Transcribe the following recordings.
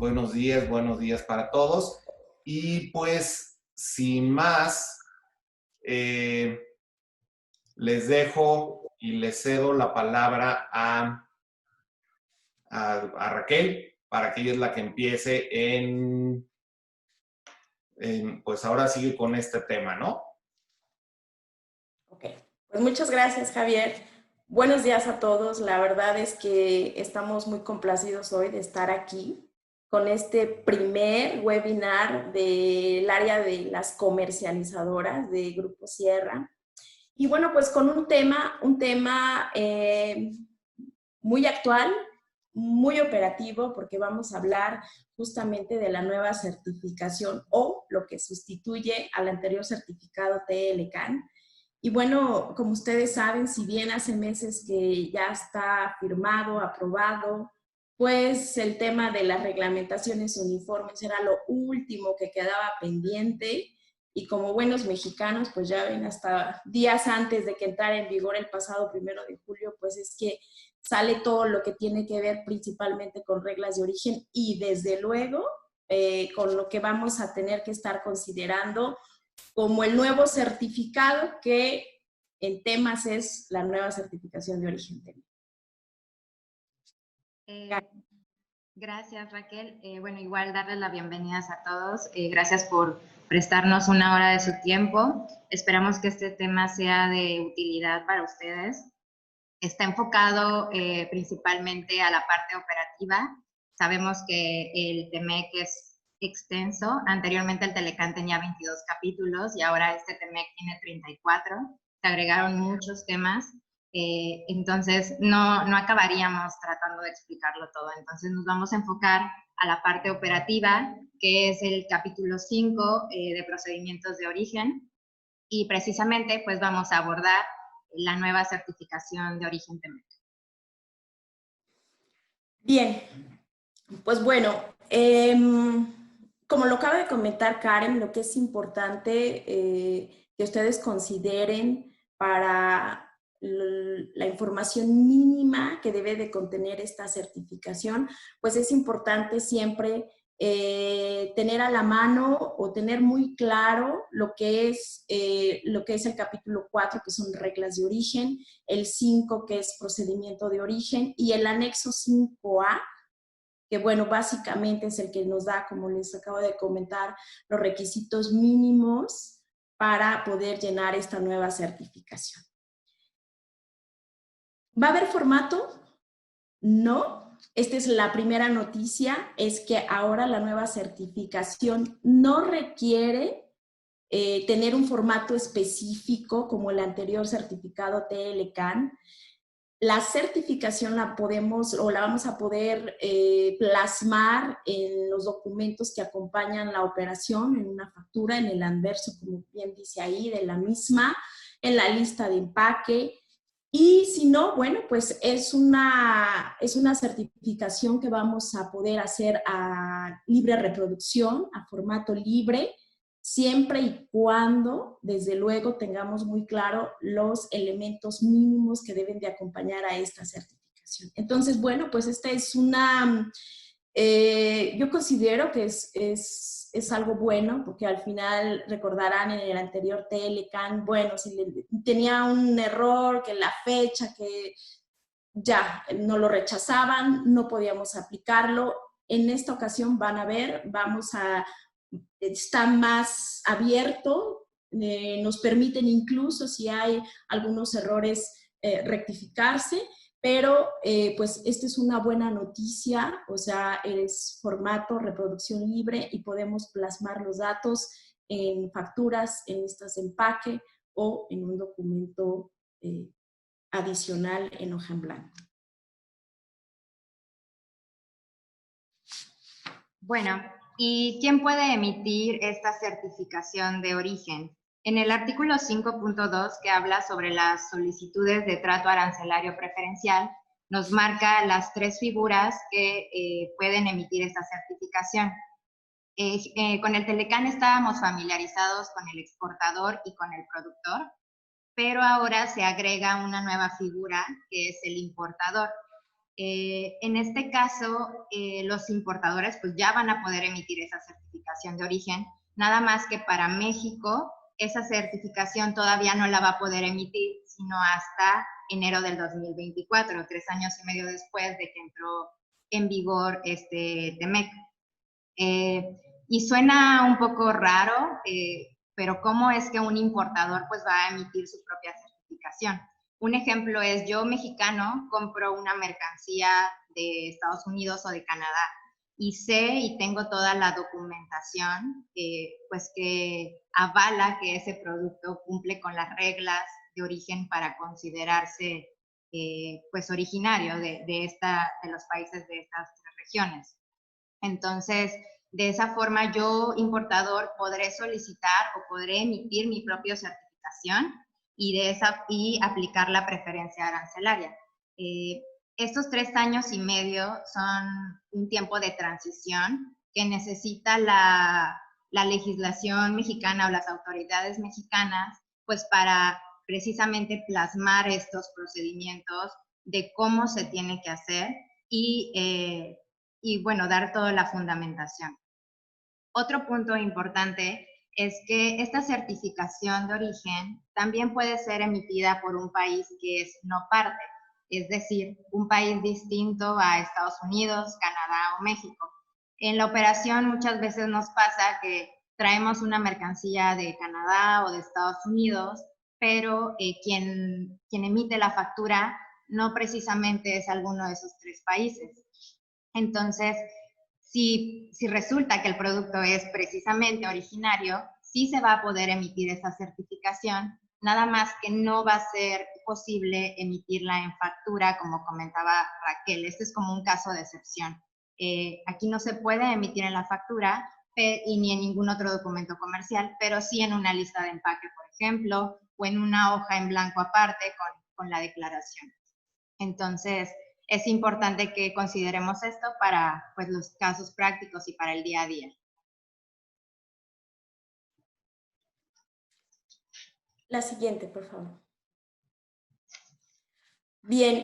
buenos días para todos. Y pues, sin más, les dejo y les cedo la palabra a Raquel para que ella es la que empiece pues ahora sigue con este tema, ¿no? Ok, pues muchas gracias, Javier. Buenos días a todos. La verdad es que estamos muy complacidos hoy de estar aquí con este primer webinar del área de las comercializadoras de Grupo Sierra. Y bueno, pues con un tema muy actual, muy operativo, porque vamos a hablar justamente de la nueva certificación o lo que sustituye al anterior certificado TLCAN. Y bueno, como ustedes saben, si bien hace meses que ya está firmado, aprobado, pues el tema de las reglamentaciones uniformes era lo último que quedaba pendiente. Y como buenos mexicanos, pues ya ven, hasta días antes de que entrara en vigor el pasado 1 de julio, pues es que sale todo lo que tiene que ver principalmente con reglas de origen y desde luego con lo que vamos a tener que estar considerando como el nuevo certificado que en temas es la nueva certificación de origen técnico. Gracias, Raquel. Bueno, igual darles las bienvenidas a todos. Gracias por prestarnos una hora de su tiempo. Esperamos que este tema sea de utilidad para ustedes. Está enfocado principalmente a la parte operativa. Sabemos que el TEMEC es extenso. Anteriormente el Telecán tenía 22 capítulos y ahora este TEMEC tiene 34. Se agregaron muchos temas. Entonces no acabaríamos tratando de explicarlo todo. Entonces nos vamos a enfocar a la parte operativa, que es el capítulo 5 de procedimientos de origen. Y precisamente pues vamos a abordar la nueva certificación de origen TEMEC. Bien, pues bueno, como lo acaba de comentar Karen, lo que es importante que ustedes consideren para la información mínima que debe de contener esta certificación, pues es importante siempre tener a la mano o tener muy claro lo que es el capítulo 4, que son reglas de origen, el 5, que es procedimiento de origen, y el anexo 5A, que bueno, básicamente es el que nos da, como les acabo de comentar, los requisitos mínimos para poder llenar esta nueva certificación. ¿Va a haber formato? No. Esta es la primera noticia, es que ahora la nueva certificación no requiere tener un formato específico como el anterior certificado TLCAN. La certificación la vamos a poder plasmar en los documentos que acompañan la operación, en una factura, en el anverso, como bien dice ahí, de la misma, en la lista de empaque. Y si no, bueno, pues es una certificación que vamos a poder hacer a libre reproducción, a formato libre, siempre y cuando, desde luego, tengamos muy claro los elementos mínimos que deben de acompañar a esta certificación. Entonces, bueno, pues esta es yo considero que es algo bueno, porque al final recordarán en el anterior TLCAN, bueno, si tenía un error, que la fecha, que ya no lo rechazaban, no podíamos aplicarlo. En esta ocasión van a ver, está más abierto, nos permiten incluso si hay algunos errores rectificarse, pero pues esta es una buena noticia, o sea, es formato, reproducción libre y podemos plasmar los datos en facturas, en listas de empaque o en un documento adicional en hoja en blanco. Bueno, ¿y quién puede emitir esta certificación de origen? En el artículo 5.2, que habla sobre las solicitudes de trato arancelario preferencial, nos marca las 3 figuras que pueden emitir esta certificación. Con el Telecán estábamos familiarizados con el exportador y con el productor, pero ahora se agrega una nueva figura que es el importador. En este caso, los importadores pues ya van a poder emitir esa certificación de origen, nada más que para México esa certificación todavía no la va a poder emitir sino hasta enero del 2024, 3 años y medio después de que entró en vigor este TEMEC. Y suena un poco raro, pero ¿cómo es que un importador pues va a emitir su propia certificación? Un ejemplo es, yo mexicano compro una mercancía de Estados Unidos o de Canadá y sé y tengo toda la documentación pues que avala que ese producto cumple con las reglas de origen para considerarse pues originario de los países de estas regiones. Entonces, de esa forma yo, importador, podré solicitar o podré emitir mi propia certificación y aplicar la preferencia arancelaria. Estos 3 años y medio son un tiempo de transición que necesita la legislación mexicana o las autoridades mexicanas, pues para precisamente plasmar estos procedimientos de cómo se tiene que hacer y bueno, dar toda la fundamentación. Otro punto importante es que esta certificación de origen también puede ser emitida por un país que es no parte, es decir, un país distinto a Estados Unidos, Canadá o México. En la operación muchas veces nos pasa que traemos una mercancía de Canadá o de Estados Unidos, pero quien emite la factura no precisamente es alguno de esos 3 países. Entonces, si resulta que el producto es precisamente originario, sí se va a poder emitir esa certificación, nada más que no va a ser posible emitirla en factura, como comentaba Raquel. Este es como un caso de excepción. Aquí no se puede emitir en la factura y ni en ningún otro documento comercial, pero sí en una lista de empaque, por ejemplo, o en una hoja en blanco aparte con la declaración. Entonces, es importante que consideremos esto para pues, los casos prácticos y para el día a día. La siguiente, por favor. Bien,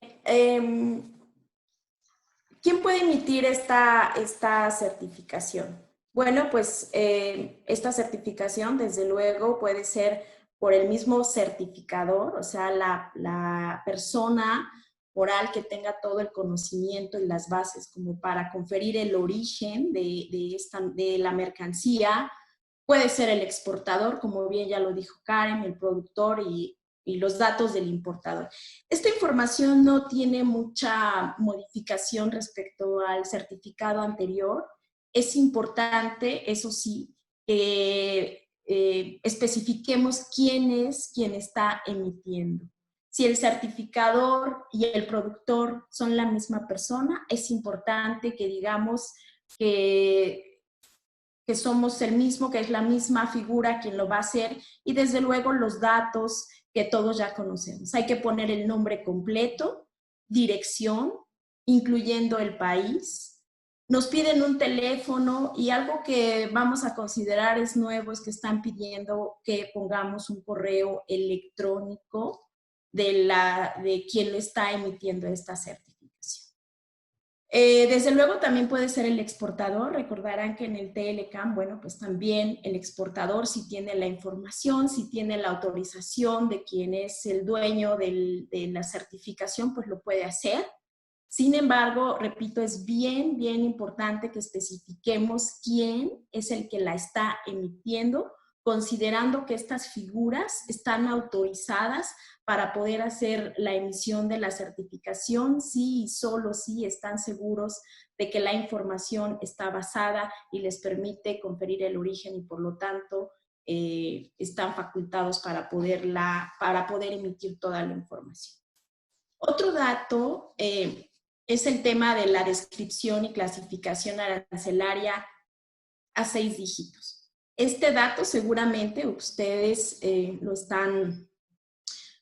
¿quién puede emitir esta certificación? Bueno, pues esta certificación, desde luego, puede ser por el mismo certificador, o sea, la persona oral que tenga todo el conocimiento y las bases como para conferir el origen de la mercancía. Puede ser el exportador, como bien ya lo dijo Karen, el productor y los datos del importador. Esta información no tiene mucha modificación respecto al certificado anterior. Es importante, eso sí, que especifiquemos quién es quien está emitiendo. Si el certificador y el productor son la misma persona, es importante que digamos que somos el mismo, que es la misma figura quien lo va a hacer, y desde luego los datos que todos ya conocemos. Hay que poner el nombre completo, dirección, incluyendo el país. Nos piden un teléfono y algo que vamos a considerar es nuevo, es que están pidiendo que pongamos un correo electrónico de quien lo está emitiendo esta certificación. Desde luego también puede ser el exportador. Recordarán que en el TLCAM, bueno, pues también el exportador, si tiene la información, si tiene la autorización de quien es el dueño de la certificación, pues lo puede hacer. Sin embargo, repito, es bien, bien importante que especifiquemos quién es el que la está emitiendo, considerando que estas figuras están autorizadas para poder hacer la emisión de la certificación, sí y solo si están seguros de que la información está basada y les permite conferir el origen y por lo tanto están facultados para poder emitir toda la información. Otro dato es el tema de la descripción y clasificación arancelaria a 6 dígitos. Este dato seguramente ustedes lo están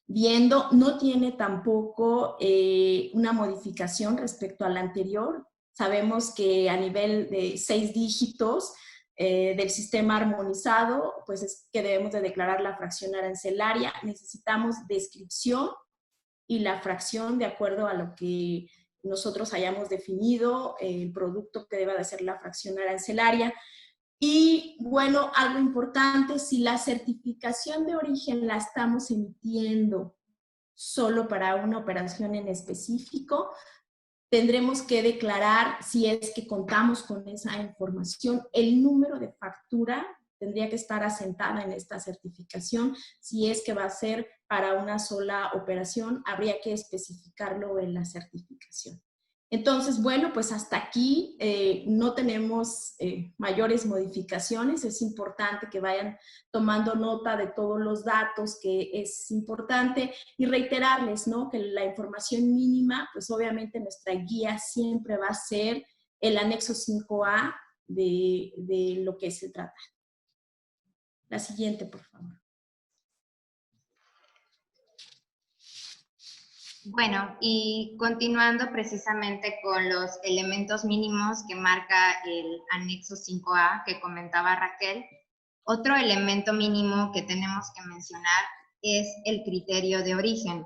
viendo, no tiene tampoco una modificación respecto al anterior. Sabemos que a nivel de 6 dígitos del sistema armonizado, pues es que debemos de declarar la fracción arancelaria. Necesitamos descripción y la fracción de acuerdo a lo que nosotros hayamos definido el producto que deba de ser la fracción arancelaria. Y bueno, algo importante, si la certificación de origen la estamos emitiendo solo para una operación en específico, tendremos que declarar, si es que contamos con esa información, el número de factura tendría que estar asentada en esta certificación. Si es que va a ser para una sola operación, habría que especificarlo en la certificación. Entonces, bueno, pues hasta aquí no tenemos mayores modificaciones. Es importante que vayan tomando nota de todos los datos, que es importante, y reiterarles, ¿no?, que la información mínima, pues obviamente nuestra guía siempre va a ser el anexo 5A de lo que se trata. La siguiente, por favor. Bueno, y continuando precisamente con los elementos mínimos que marca el anexo 5A que comentaba Raquel, otro elemento mínimo que tenemos que mencionar es el criterio de origen.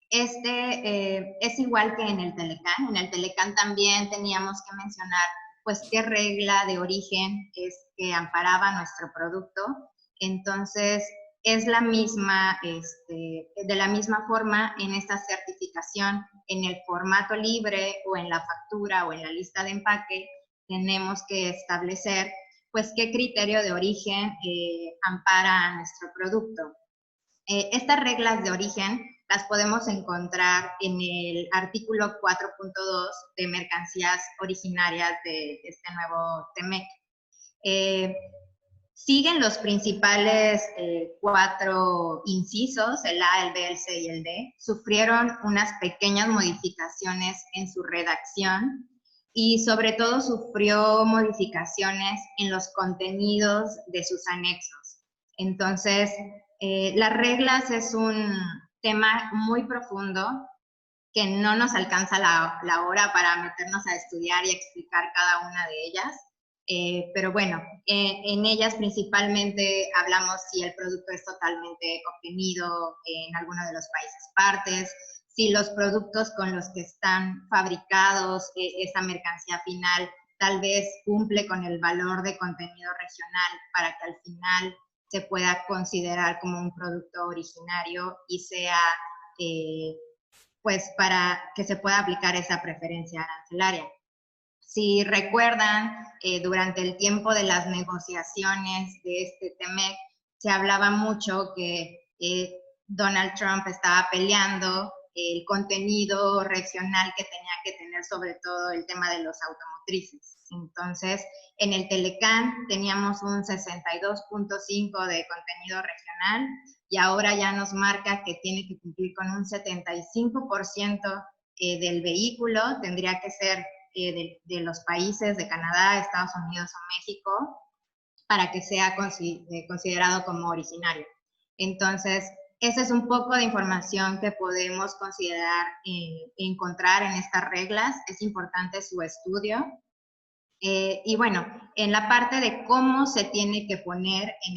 Este es igual que en el Telecán. En el Telecán también teníamos que mencionar pues qué regla de origen es que amparaba nuestro producto. Entonces, es la misma, de la misma forma en esta certificación, en el formato libre o en la factura o en la lista de empaque, tenemos que establecer pues qué criterio de origen ampara a nuestro producto. Estas reglas de origen las podemos encontrar en el artículo 4.2 de mercancías originarias de este nuevo TEMEC. Siguen los principales 4 incisos, el A, el B, el C y el D. Sufrieron unas pequeñas modificaciones en su redacción y sobre todo sufrió modificaciones en los contenidos de sus anexos. Entonces, las reglas es un tema muy profundo que no nos alcanza la hora para meternos a estudiar y explicar cada una de ellas. Pero bueno, en ellas principalmente hablamos si el producto es totalmente obtenido en alguno de los países partes, si los productos con los que están fabricados esa mercancía final tal vez cumple con el valor de contenido regional para que al final se pueda considerar como un producto originario y sea pues para que se pueda aplicar esa preferencia arancelaria. Si recuerdan, durante el tiempo de las negociaciones de este TEMEC, se hablaba mucho que Donald Trump estaba peleando el contenido regional que tenía que tener, sobre todo el tema de los automotrices. Entonces, en el Telecán teníamos un 62.5 de contenido regional y ahora ya nos marca que tiene que cumplir con un 75% del vehículo, tendría que ser de los países de Canadá, Estados Unidos o México, para que sea considerado como originario. Entonces, esa es un poco de información que podemos considerar encontrar en estas reglas. Es importante su estudio. Y bueno, en la parte de cómo se tiene que poner en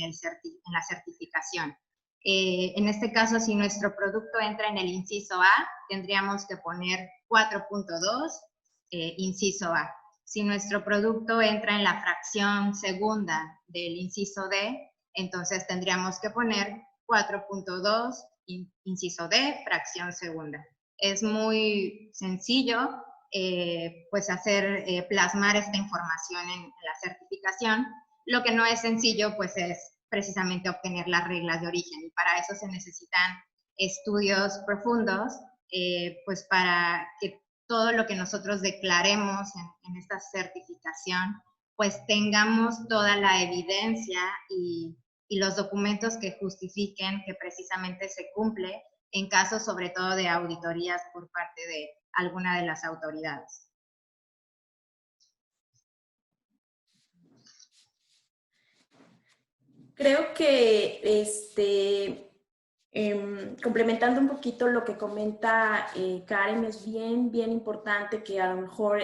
la certificación. En este caso, si nuestro producto entra en el inciso A, tendríamos que poner 4.2, inciso A. Si nuestro producto entra en la fracción segunda del inciso D, entonces tendríamos que poner 4.2, inciso D, fracción segunda. Es muy sencillo, pues plasmar esta información en la certificación. Lo que no es sencillo, pues es precisamente obtener las reglas de origen, y para eso se necesitan estudios profundos, pues para que todo lo que nosotros declaremos en esta certificación, pues tengamos toda la evidencia y los documentos que justifiquen que precisamente se cumple en casos sobre todo de auditorías por parte de alguna de las autoridades. Creo que complementando un poquito lo que comenta Karen, es bien importante que a lo mejor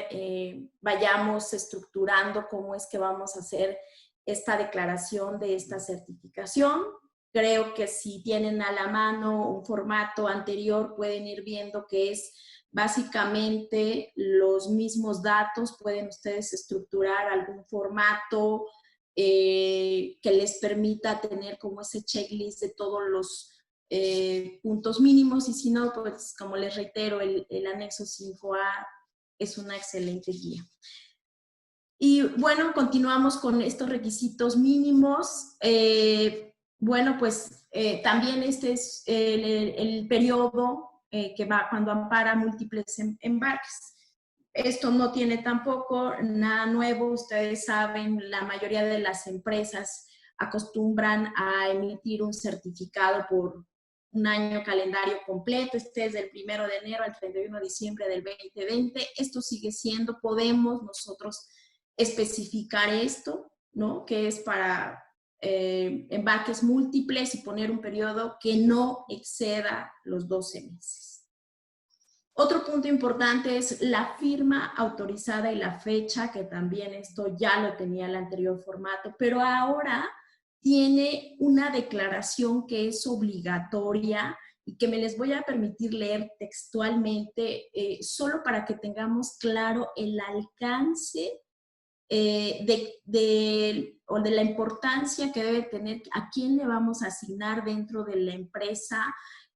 vayamos estructurando cómo es que vamos a hacer esta declaración de esta certificación. creo que si tienen a la mano un formato anterior pueden ir viendo que es básicamente los mismos datos. Pueden ustedes estructurar algún formato que les permita tener como ese checklist de todos los puntos mínimos, y si no, pues como les reitero, el anexo 5A es una excelente guía. Y bueno, continuamos con estos requisitos mínimos. Bueno, pues también este es el periodo que va cuando ampara múltiples embarques. Esto no tiene tampoco nada nuevo. Ustedes saben, la mayoría de las empresas acostumbran a emitir un certificado por un año calendario completo. Este es del 1 de enero al 31 de diciembre del 2020. Esto sigue siendo, podemos nosotros especificar esto, ¿no? Que es para embarques múltiples y poner un periodo que no exceda los 12 meses. Otro punto importante es la firma autorizada y la fecha, que también esto ya lo tenía el anterior formato, pero ahora tiene una declaración que es obligatoria y que me les voy a permitir leer textualmente, solo para que tengamos claro el alcance o de la importancia que debe tener, a quién le vamos a asignar dentro de la empresa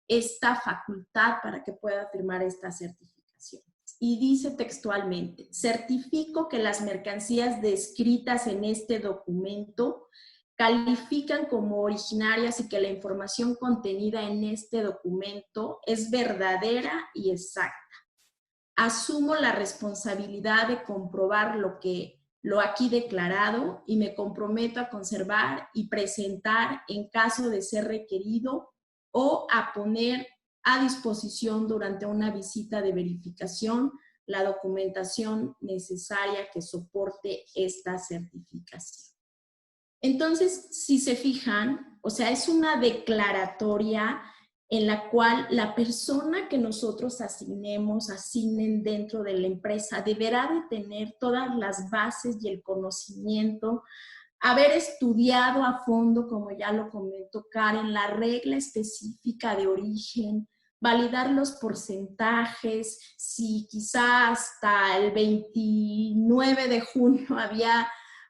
esta facultad para que pueda firmar esta certificación. Y dice textualmente: certifico que las mercancías descritas en este documento califican como originarias y que la información contenida en este documento es verdadera y exacta. Asumo la responsabilidad de comprobar lo aquí declarado y me comprometo a conservar y presentar en caso de ser requerido o a poner a disposición durante una visita de verificación la documentación necesaria que soporte esta certificación. Entonces, si se fijan, o sea, es una declaratoria en la cual la persona que nosotros asignen dentro de la empresa deberá de tener todas las bases y el conocimiento, haber estudiado a fondo, como ya lo comentó Karen, la regla específica de origen, validar los porcentajes, si quizá hasta el 29 de junio había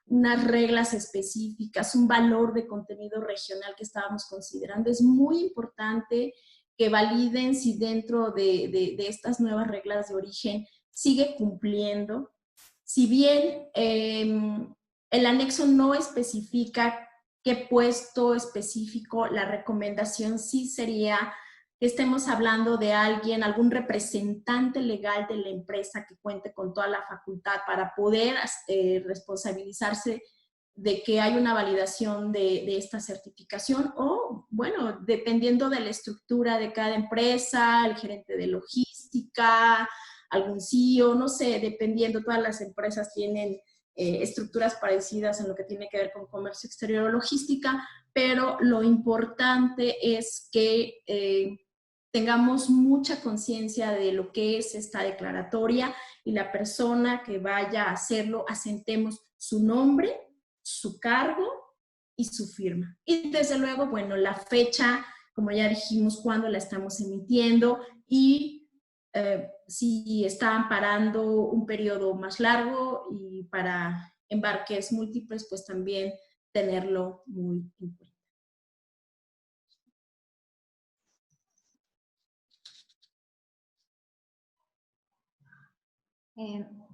unas reglas específicas, un valor de contenido regional que estábamos considerando. Es muy importante que validen si dentro de estas nuevas reglas de origen sigue cumpliendo. Si bien el anexo no especifica qué puesto específico, la recomendación sí sería que estemos hablando de alguien, algún representante legal de la empresa que cuente con toda la facultad para poder responsabilizarse de que hay una validación de esta certificación, o, bueno, dependiendo de la estructura de cada empresa, el gerente de logística, algún CEO, no sé, dependiendo, todas las empresas tienen estructuras parecidas en lo que tiene que ver con comercio exterior o logística, pero lo importante es que tengamos mucha conciencia de lo que es esta declaratoria y la persona que vaya a hacerlo, asentemos su nombre, su cargo y su firma. Y desde luego, bueno, la fecha, como ya dijimos, cuándo la estamos emitiendo y si está amparando un periodo más largo, y para embarques múltiples, pues también tenerlo muy en cuenta.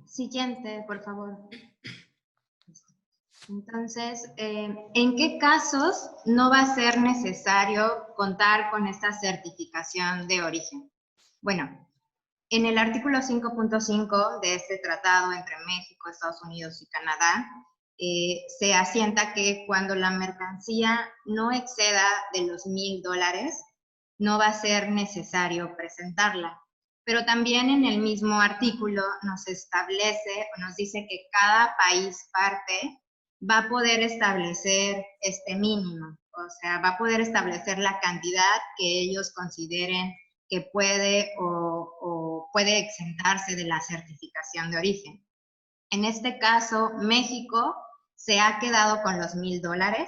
Siguiente, por favor. Entonces, ¿en qué casos no va a ser necesario contar con esta certificación de origen? Bueno, en el artículo 5.5 de este tratado entre México, Estados Unidos y Canadá, se asienta que cuando la mercancía no exceda de los $1,000, no va a ser necesario presentarla. Pero también en el mismo artículo nos establece o nos dice que cada país parte va a poder establecer este mínimo, o sea, va a poder establecer la cantidad que ellos consideren que puede o puede exentarse de la certificación de origen. En este caso, México se ha quedado con los $1,000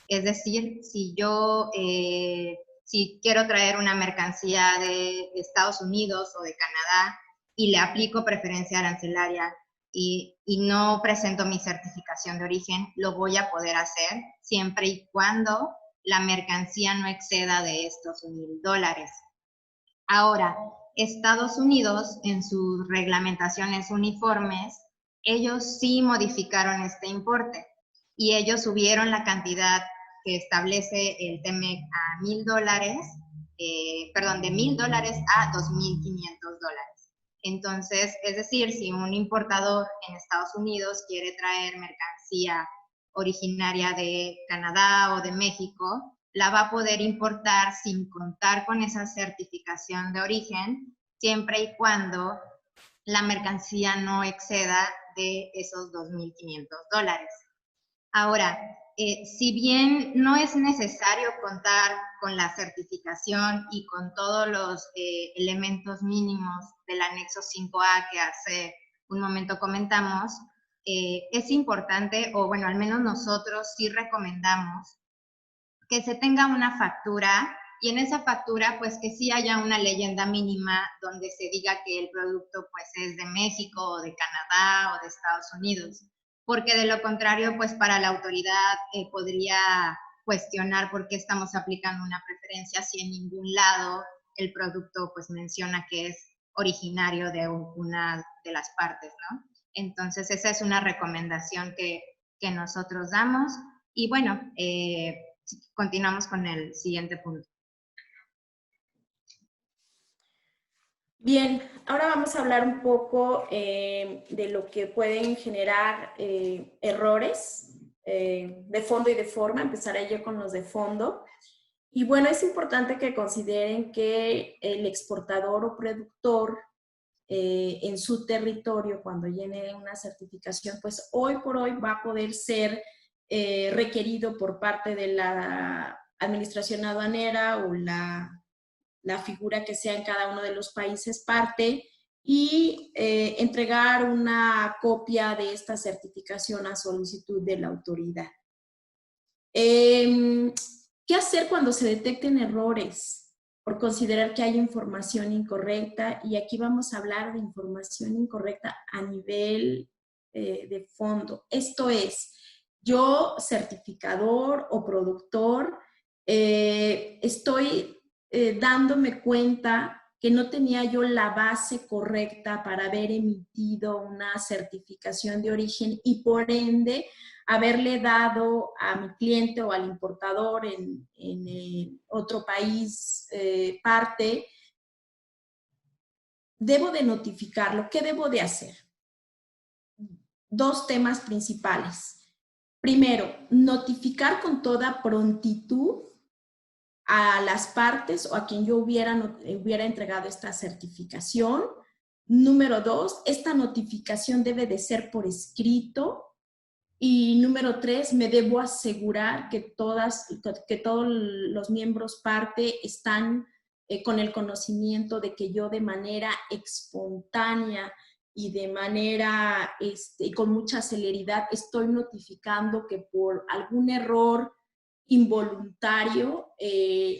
Es decir, si yo si quiero traer una mercancía de Estados Unidos o de Canadá y le aplico preferencia arancelaria y no presento mi certificación de origen, lo voy a poder hacer siempre y cuando la mercancía no exceda de estos $1,000. Ahora, Estados Unidos, en sus reglamentaciones uniformes, ellos sí modificaron este importe y ellos subieron la cantidad que establece el TEMEC a $1,000, perdón, de $1,000 a $2,500. Entonces, es decir, si un importador en Estados Unidos quiere traer mercancía originaria de Canadá o de México, la va a poder importar sin contar con esa certificación de origen, siempre y cuando la mercancía no exceda de esos $2,500. Ahora, si bien no es necesario contar con la certificación y con todos los elementos mínimos del anexo 5A que hace un momento comentamos, es importante, o bueno, al menos nosotros sí recomendamos que se tenga una factura y en esa factura pues que sí haya una leyenda mínima donde se diga que el producto pues es de México o de Canadá o de Estados Unidos, porque de lo contrario pues para la autoridad podría cuestionar por qué estamos aplicando una preferencia si en ningún lado el producto pues menciona que es originario de una de las partes, ¿no? Entonces esa es una recomendación que nosotros damos y bueno, continuamos con el siguiente punto. Bien, ahora vamos a hablar un poco de lo que pueden generar errores de fondo y de forma. Empezaré yo con los de fondo. Y bueno, es importante que consideren que el exportador o productor en su territorio, cuando llene una certificación, pues hoy por hoy va a poder ser requerido por parte de la administración aduanera o la figura que sea en cada uno de los países parte y entregar una copia de esta certificación a solicitud de la autoridad. ¿Qué hacer cuando se detecten errores? Por considerar que hay información incorrecta, y aquí vamos a hablar de información incorrecta a nivel de fondo. Esto es, yo, certificador o productor, estoy dándome cuenta que no tenía yo la base correcta para haber emitido una certificación de origen y por ende haberle dado a mi cliente o al importador en otro país parte, debo de notificarlo. ¿Qué debo de hacer? Dos temas principales. Primero, notificar con toda prontitud a las partes o a quien yo hubiera entregado esta certificación. Número dos, esta notificación debe de ser por escrito. Y número tres, me debo asegurar que todos los miembros parte están con el conocimiento de que yo de manera espontánea y de manera con mucha celeridad estoy notificando que por algún error involuntario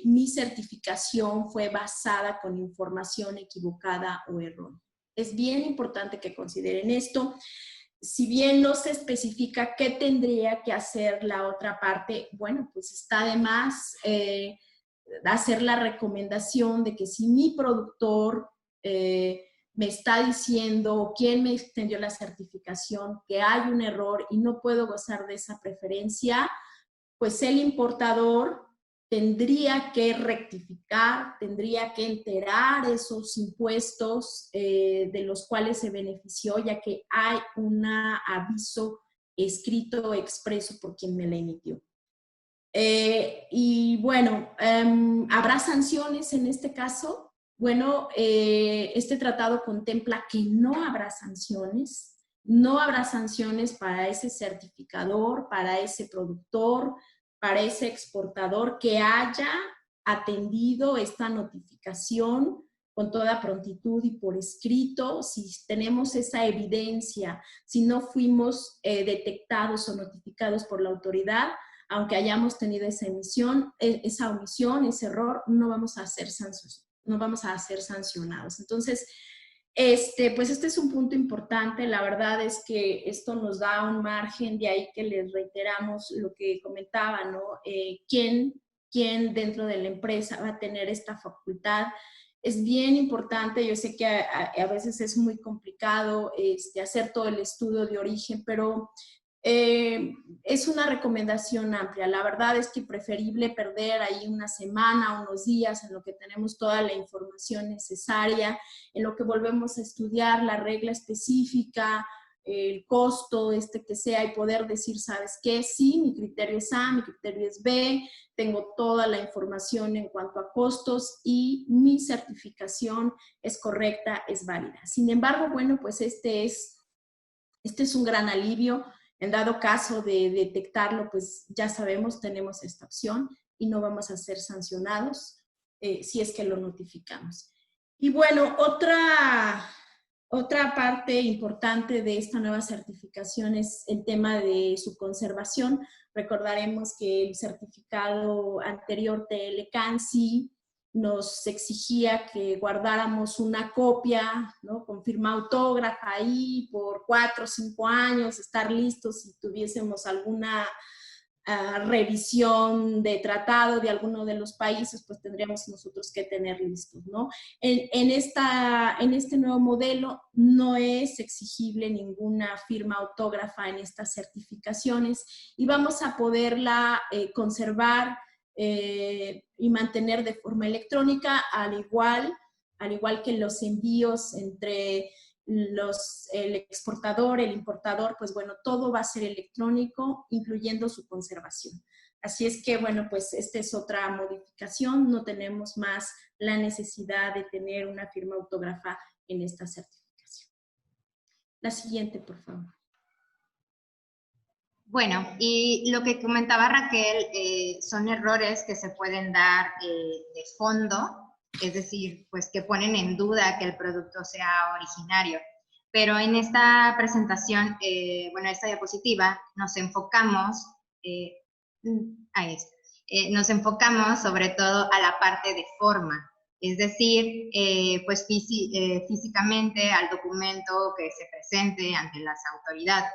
mi certificación fue basada con información equivocada o errónea. Es bien importante que consideren esto. Si bien no se especifica qué tendría que hacer la otra parte, bueno, pues está de más hacer la recomendación de que si mi productor me está diciendo quién me extendió la certificación, que hay un error y no puedo gozar de esa preferencia, pues el importador tendría que rectificar, tendría que enterar esos impuestos de los cuales se benefició, ya que hay un aviso escrito expreso por quien me la emitió. Y bueno, ¿habrá sanciones en este caso? Bueno, este tratado contempla que no habrá sanciones. No habrá sanciones para ese certificador, para ese productor, para ese exportador que haya atendido esta notificación con toda prontitud y por escrito. Si tenemos esa evidencia, si no fuimos detectados o notificados por la autoridad, aunque hayamos tenido esa omisión, ese error, no vamos a ser sancionados. Entonces, pues este es un punto importante. La verdad es que esto nos da un margen, de ahí que les reiteramos lo que comentaba, ¿no? ¿Quién dentro de la empresa va a tener esta facultad? Es bien importante. Yo sé que a veces es muy complicado hacer todo el estudio de origen, pero es una recomendación amplia. La verdad es que preferible perder ahí una semana, unos días, en lo que tenemos toda la información necesaria, en lo que volvemos a estudiar la regla específica, el costo que sea, y poder decir, ¿sabes qué? Sí, mi criterio es A, mi criterio es B, tengo toda la información en cuanto a costos y mi certificación es correcta, es válida. Sin embargo, bueno, pues este es un gran alivio. En dado caso de detectarlo, pues ya sabemos, tenemos esta opción y no vamos a ser sancionados si es que lo notificamos. Y bueno, otra parte importante de esta nueva certificación es el tema de su conservación. Recordaremos que el certificado anterior TLCANSI nos exigía que guardáramos una copia, ¿no?, con firma autógrafa ahí por 4 o 5 años, estar listos si tuviésemos alguna revisión de tratado de alguno de los países, pues tendríamos nosotros que tener listos, ¿no? En este nuevo modelo no es exigible ninguna firma autógrafa en estas certificaciones y vamos a poderla conservar y mantener de forma electrónica, al igual que los envíos entre el exportador, el importador, pues bueno, todo va a ser electrónico, incluyendo su conservación. Así es que, bueno, pues esta es otra modificación. No tenemos más la necesidad de tener una firma autógrafa en esta certificación. La siguiente, por favor. Bueno, y lo que comentaba Raquel son errores que se pueden dar de fondo, es decir, pues que ponen en duda que el producto sea originario. Pero en esta presentación, bueno, esta diapositiva, nos enfocamos, nos enfocamos sobre todo a la parte de forma, es decir, pues físicamente al documento que se presente ante las autoridades.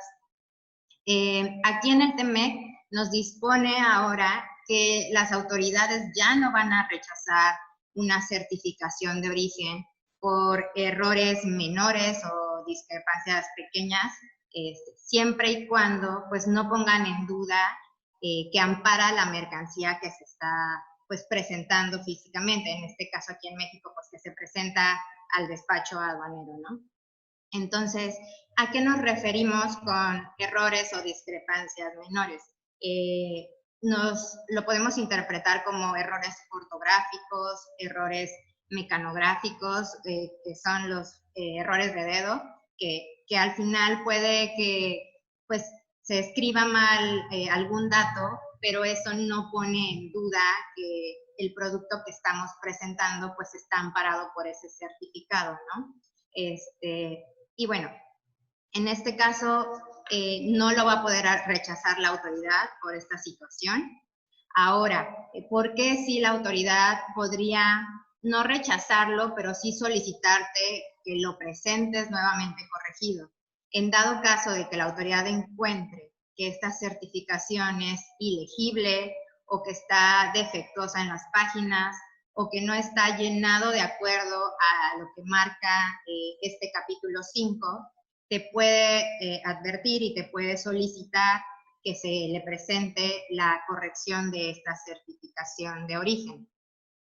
Aquí en el TEMEC nos dispone ahora que las autoridades ya no van a rechazar una certificación de origen por errores menores o discrepancias pequeñas, siempre y cuando pues no pongan en duda que ampara la mercancía que se está pues presentando físicamente, en este caso aquí en México, pues que se presenta al despacho aduanero, ¿no? Entonces, ¿a qué nos referimos con errores o discrepancias menores? Lo podemos interpretar como errores ortográficos, errores mecanográficos, que son los errores de dedo, que al final puede que pues, se escriba mal algún dato, pero eso no pone en duda que el producto que estamos presentando pues está amparado por ese certificado, ¿no? Y bueno, en este caso no lo va a poder rechazar la autoridad por esta situación. Ahora, ¿por qué si la autoridad podría no rechazarlo, pero sí solicitarte que lo presentes nuevamente corregido? En dado caso de que la autoridad encuentre que esta certificación es ilegible o que está defectuosa en las páginas o que no está llenado de acuerdo a lo que marca este capítulo 5, te puede advertir y te puede solicitar que se le presente la corrección de esta certificación de origen.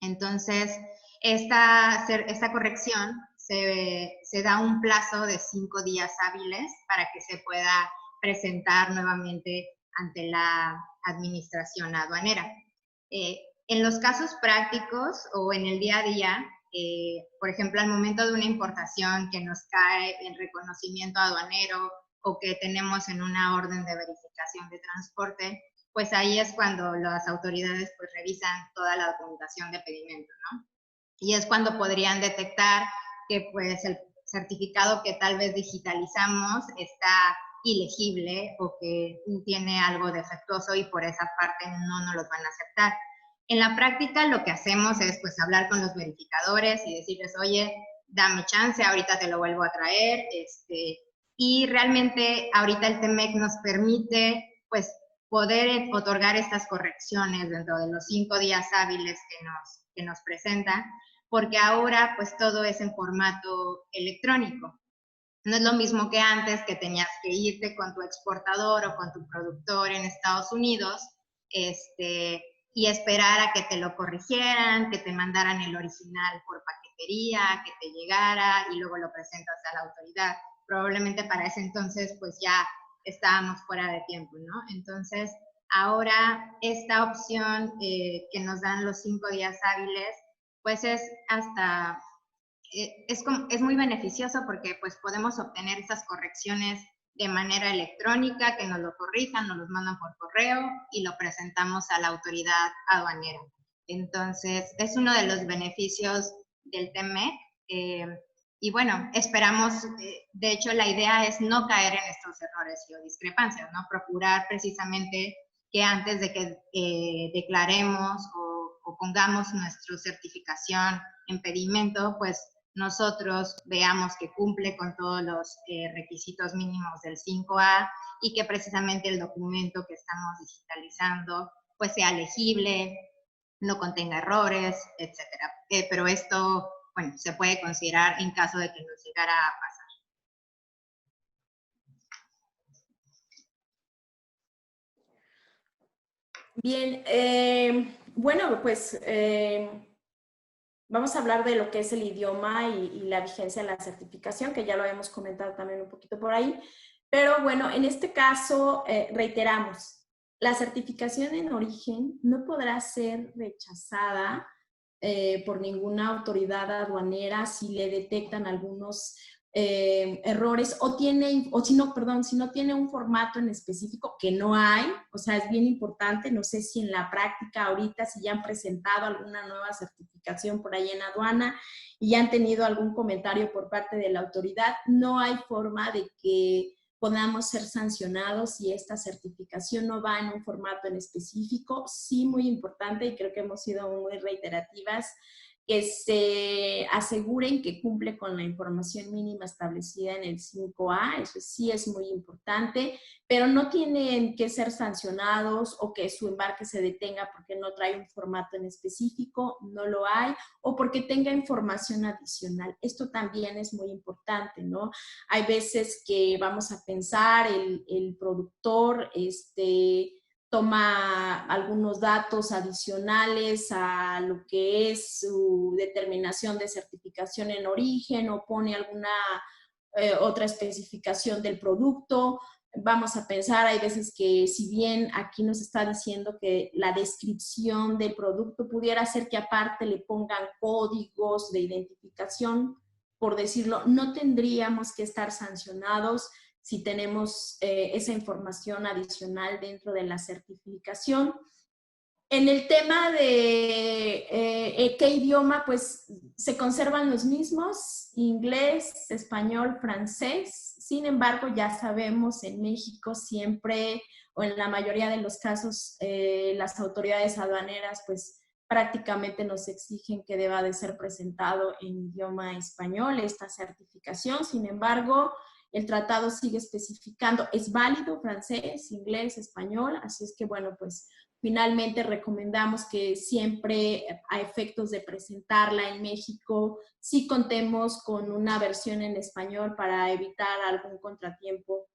Entonces, esta corrección se da un plazo de 5 días hábiles para que se pueda presentar nuevamente ante la administración aduanera. En los casos prácticos o en el día a día, por ejemplo, al momento de una importación que nos cae en reconocimiento aduanero o que tenemos en una orden de verificación de transporte, pues ahí es cuando las autoridades pues revisan toda la documentación de pedimento, ¿no? Y es cuando podrían detectar que pues el certificado que tal vez digitalizamos está ilegible o que tiene algo defectuoso y por esa parte no nos los van a aceptar. En la práctica lo que hacemos es pues hablar con los verificadores y decirles, oye, dame chance, ahorita te lo vuelvo a traer, y realmente ahorita el TEMEC nos permite pues poder otorgar estas correcciones dentro de los 5 días hábiles que nos presentan, porque ahora pues todo es en formato electrónico. No es lo mismo que antes, que tenías que irte con tu exportador o con tu productor en Estados Unidos y esperar a que te lo corrigieran, que te mandaran el original por paquetería, que te llegara y luego lo presentas a la autoridad. Probablemente para ese entonces pues ya estábamos fuera de tiempo, ¿no? Entonces, ahora esta opción que nos dan los 5 días hábiles, pues es hasta... Es muy beneficioso porque pues podemos obtener esas correcciones de manera electrónica, que nos lo corrijan, nos los mandan por correo y lo presentamos a la autoridad aduanera. Entonces, es uno de los beneficios del TEMEC. Y bueno, esperamos, de hecho la idea es no caer en estos errores o discrepancias, ¿no? Procurar precisamente que antes de que declaremos o pongamos nuestra certificación en pedimento, pues nosotros veamos que cumple con todos los requisitos mínimos del 5A y que precisamente el documento que estamos digitalizando pues sea legible, no contenga errores, etcétera. Pero esto, bueno, se puede considerar en caso de que nos llegara a pasar. Bien, bueno, pues vamos a hablar de lo que es el idioma y la vigencia de la certificación, que ya lo habíamos comentado también un poquito por ahí. Pero bueno, en este caso, reiteramos, la certificación en origen no podrá ser rechazada por ninguna autoridad aduanera si le detectan algunos errores si no tiene un formato en específico, que no hay. O sea, es bien importante. No sé si en la práctica ahorita, si ya han presentado alguna nueva certificación por ahí en aduana y ya han tenido algún comentario por parte de la autoridad, no hay forma de que podamos ser sancionados si esta certificación no va en un formato en específico. Sí, muy importante, y creo que hemos sido muy reiterativas, que se aseguren que cumple con la información mínima establecida en el 5A, eso sí es muy importante, pero no tienen que ser sancionados o que su embarque se detenga porque no trae un formato en específico, no lo hay, o porque tenga información adicional. Esto también es muy importante, ¿no? Hay veces que vamos a pensar, el productor toma algunos datos adicionales a lo que es su determinación de certificación en origen o pone alguna otra especificación del producto. Vamos a pensar, hay veces que si bien aquí nos está diciendo que la descripción del producto pudiera ser que aparte le pongan códigos de identificación, por decirlo, no tendríamos que estar sancionados si tenemos esa información adicional dentro de la certificación. En el tema de qué idioma, pues se conservan los mismos: inglés, español, francés. Sin embargo, ya sabemos, en México siempre, o en la mayoría de los casos, las autoridades aduaneras pues prácticamente nos exigen que deba de ser presentado en idioma español esta certificación. Sin embargo, el tratado sigue especificando, es válido francés, inglés, español, así es que bueno, pues finalmente recomendamos que siempre, a efectos de presentarla en México, sí contemos con una versión en español para evitar algún contratiempo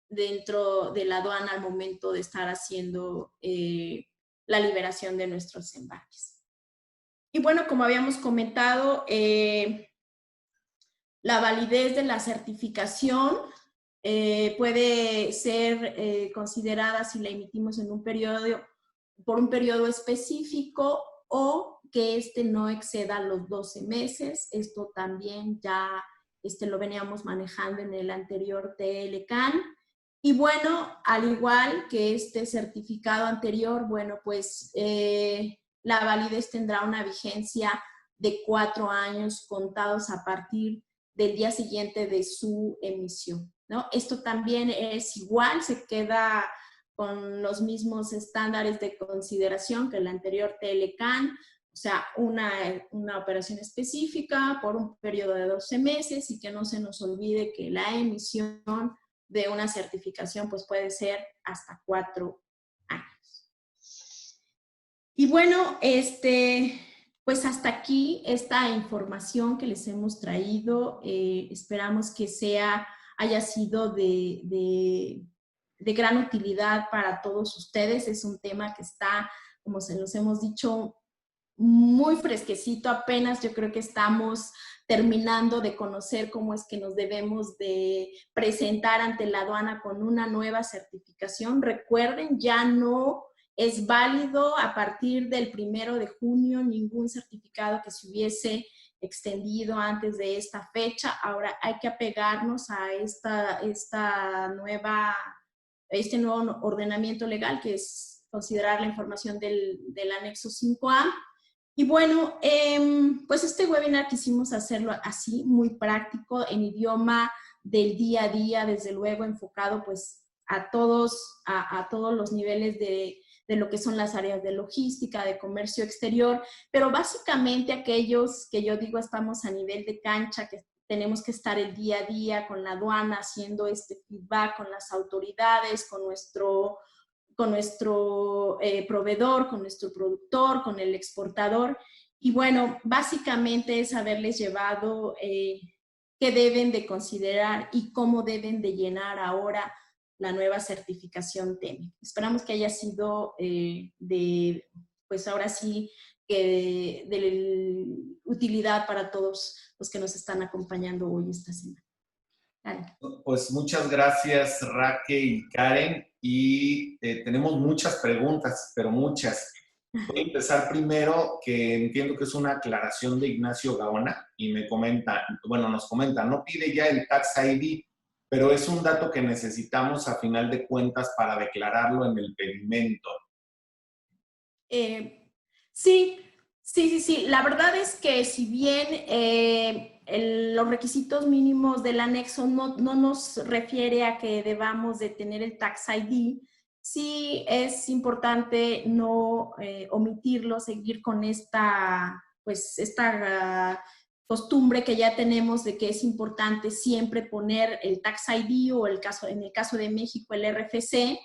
dentro de la aduana al momento de estar haciendo la liberación de nuestros embarques. Y bueno, como habíamos comentado, la validez de la certificación puede ser considerada si la emitimos en por un periodo específico o que no exceda los 12 meses. Esto también ya lo veníamos manejando en el anterior TLCAN. Y bueno, al igual que este certificado anterior, bueno, pues la validez tendrá una vigencia de 4 años contados a partir del día siguiente de su emisión. ¿no? Esto también es igual, se queda con los mismos estándares de consideración que el anterior TLCAN, o sea, una operación específica por un periodo de 12 meses y que no se nos olvide que la emisión de una certificación pues puede ser hasta 4 años. Y bueno, pues hasta aquí esta información que les hemos traído. Esperamos que haya sido de gran utilidad para todos ustedes. Es un tema que está, como se los hemos dicho, muy fresquecito. Apenas yo creo que estamos terminando de conocer cómo es que nos debemos de presentar ante la aduana con una nueva certificación. Recuerden, ya no es válido a partir del 1 de junio ningún certificado que se hubiese extendido antes de esta fecha. Ahora hay que apegarnos a este nuevo ordenamiento legal, que es considerar la información del anexo 5A. Y bueno, pues este webinar quisimos hacerlo así, muy práctico, en idioma del día a día, desde luego enfocado pues a todos los niveles de lo que son las áreas de logística, de comercio exterior, pero básicamente aquellos que yo digo estamos a nivel de cancha, que tenemos que estar el día a día con la aduana, haciendo este feedback con las autoridades, con nuestro proveedor, con nuestro productor, con el exportador. Y bueno, básicamente es haberles llevado qué deben de considerar y cómo deben de llenar ahora la nueva certificación TEME. Esperamos que haya sido pues ahora sí, de utilidad para todos los que nos están acompañando hoy esta semana. Karen. Pues muchas gracias, Raquel y Karen. Y tenemos muchas preguntas, pero muchas. Voy a empezar primero, que entiendo que es una aclaración de Ignacio Gaona, y nos comenta, no pide ya el Tax ID, pero es un dato que necesitamos a final de cuentas para declararlo en el pedimento. Sí. La verdad es que si bien los requisitos mínimos del anexo no nos refiere a que debamos de tener el Tax ID, sí es importante no omitirlo, seguir con esta costumbre que ya tenemos de que es importante siempre poner el Tax ID o en el caso de México el RFC.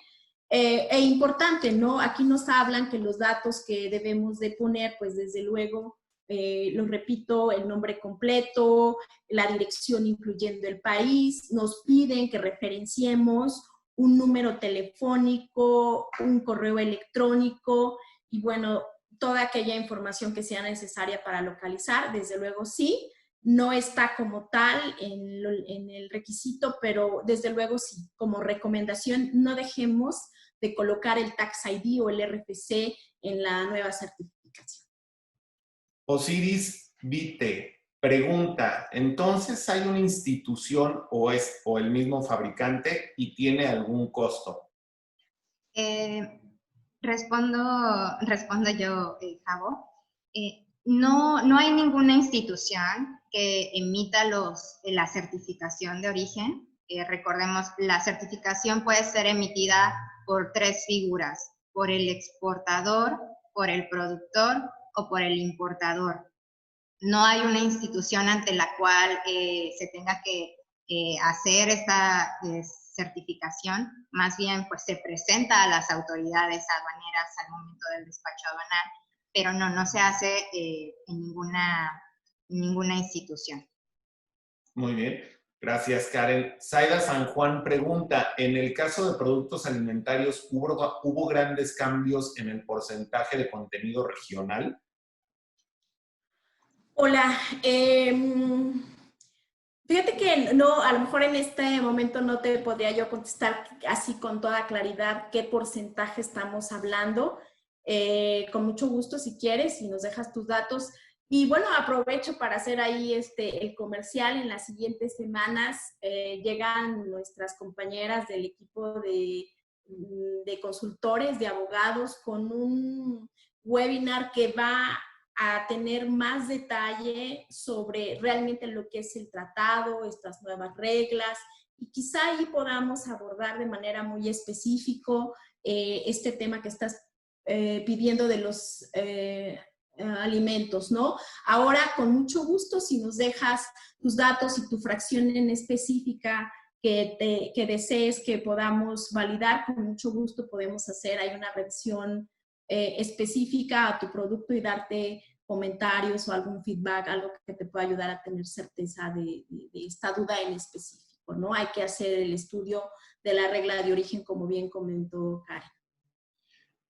Importante, ¿no? Aquí nos hablan que los datos que debemos de poner, pues desde luego, lo repito, el nombre completo, la dirección incluyendo el país, nos piden que referenciemos un número telefónico, un correo electrónico y bueno, toda aquella información que sea necesaria para localizar, desde luego sí. No está como tal en el requisito, pero desde luego sí, como recomendación, no dejemos de colocar el Tax ID o el RFC en la nueva certificación. Osiris Vite pregunta, ¿entonces hay una institución o el mismo fabricante y tiene algún costo? Respondo yo, Javo. No hay ninguna institución que emita la certificación de origen. Recordemos, la certificación puede ser emitida por 3 figuras, por el exportador, por el productor o por el importador. No hay una institución ante la cual se tenga que hacer esta certificación, más bien pues se presenta a las autoridades aduaneras al momento del despacho aduanal, pero no se hace en ninguna institución. Muy bien, gracias Karen. Zaida San Juan pregunta, en el caso de productos alimentarios, ¿hubo grandes cambios en el porcentaje de contenido regional? Hola, fíjate que no, a lo mejor en este momento no te podría yo contestar así con toda claridad qué porcentaje estamos hablando. Con mucho gusto, si quieres, si nos dejas tus datos. Y bueno, aprovecho para hacer ahí el comercial. En las siguientes semanas llegan nuestras compañeras del equipo de consultores, de abogados, con un webinar que va a tener más detalle sobre realmente lo que es el tratado, estas nuevas reglas, y quizá ahí podamos abordar de manera muy específica este tema que estás pidiendo de los alimentos, ¿no? Ahora, con mucho gusto, si nos dejas tus datos y tu fracción en específica que desees que podamos validar, con mucho gusto podemos hacer ahí una revisión específica a tu producto y darte comentarios o algún feedback, algo que te pueda ayudar a tener certeza de esta duda en específico, ¿no? Hay que hacer el estudio de la regla de origen, como bien comentó Karen.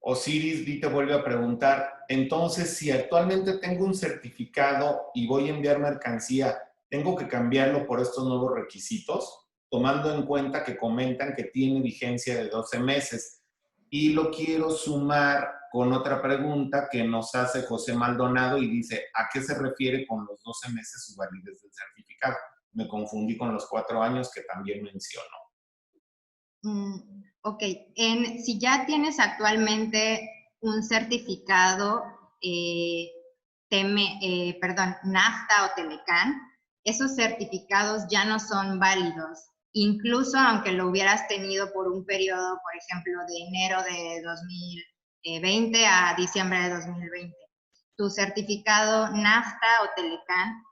Osiris V te vuelve a preguntar, entonces, si actualmente tengo un certificado y voy a enviar mercancía, ¿tengo que cambiarlo por estos nuevos requisitos? Tomando en cuenta que comentan que tiene vigencia de 12 meses. Y lo quiero sumar con otra pregunta que nos hace José Maldonado y dice, ¿a qué se refiere con los 12 meses su validez del certificado? Me confundí con los 4 años que también mencionó. Ok, si ya tienes actualmente un certificado, NAFTA o Telecán, esos certificados ya no son válidos, incluso aunque lo hubieras tenido por un periodo, por ejemplo, de enero de 2020 a diciembre de 2020. Tu certificado NAFTA o Telecán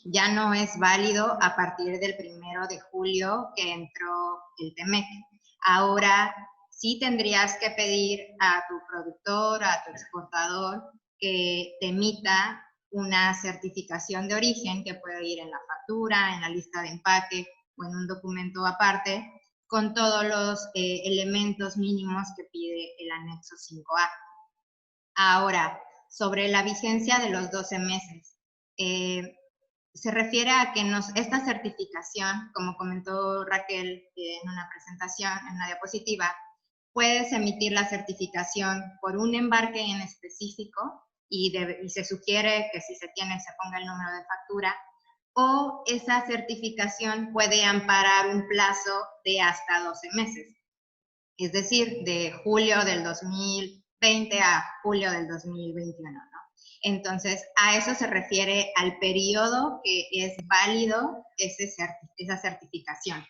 ya no es válido a partir del 1 de julio que entró el TEMEC. Ahora sí tendrías que pedir a tu productor, a tu exportador, que te emita una certificación de origen que puede ir en la factura, en la lista de empaque o en un documento aparte, con todos los elementos mínimos que pide el anexo 5A. Ahora, sobre la vigencia de los 12 meses. Se refiere a que esta certificación, como comentó Raquel en una presentación, en una diapositiva, puedes emitir la certificación por un embarque en específico y se sugiere que si se tiene se ponga el número de factura, o esa certificación puede amparar un plazo de hasta 12 meses, es decir, de julio del 2020 a julio del 2021, ¿no? Entonces, a eso se refiere al periodo que es válido esa certificación.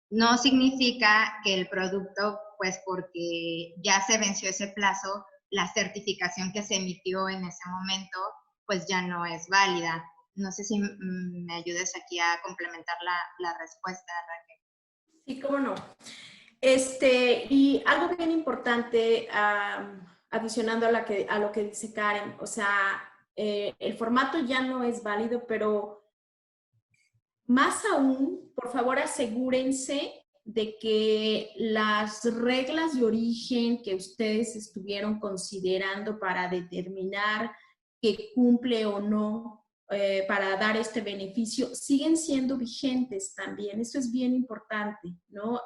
No significa que el producto, pues porque ya se venció ese plazo, la certificación que se emitió en ese momento, pues ya no es válida. No sé si me ayudes aquí a complementar la respuesta, Raquel. Sí, cómo no. Y algo bien importante, adicionando a lo que dice Karen, o sea, el formato ya no es válido, pero más aún, por favor, asegúrense de que las reglas de origen que ustedes estuvieron considerando para determinar que cumple o no para dar este beneficio siguen siendo vigentes también. Eso es bien importante, ¿no?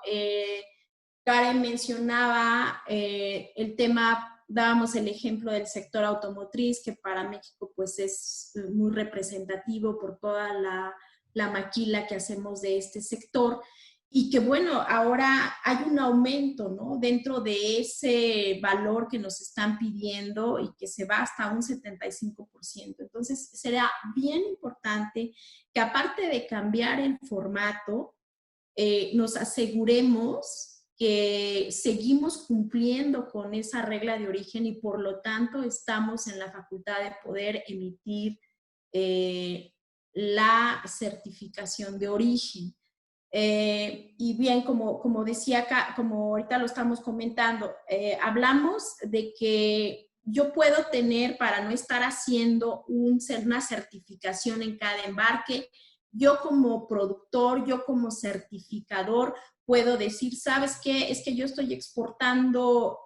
Karen mencionaba el tema, dábamos el ejemplo del sector automotriz, que para México pues es muy representativo por toda la maquila que hacemos de este sector, y que bueno, ahora hay un aumento, ¿no? Dentro de ese valor que nos están pidiendo y que se va hasta un 75%. Entonces, será bien importante que aparte de cambiar el formato, nos aseguremos que seguimos cumpliendo con esa regla de origen y por lo tanto estamos en la facultad de poder emitir la certificación de origen. Y bien, como decía acá, como ahorita lo estamos comentando, hablamos de que yo puedo tener, para no estar haciendo una certificación en cada embarque, yo como productor, yo como certificador, puedo decir, ¿sabes qué? Es que yo estoy exportando,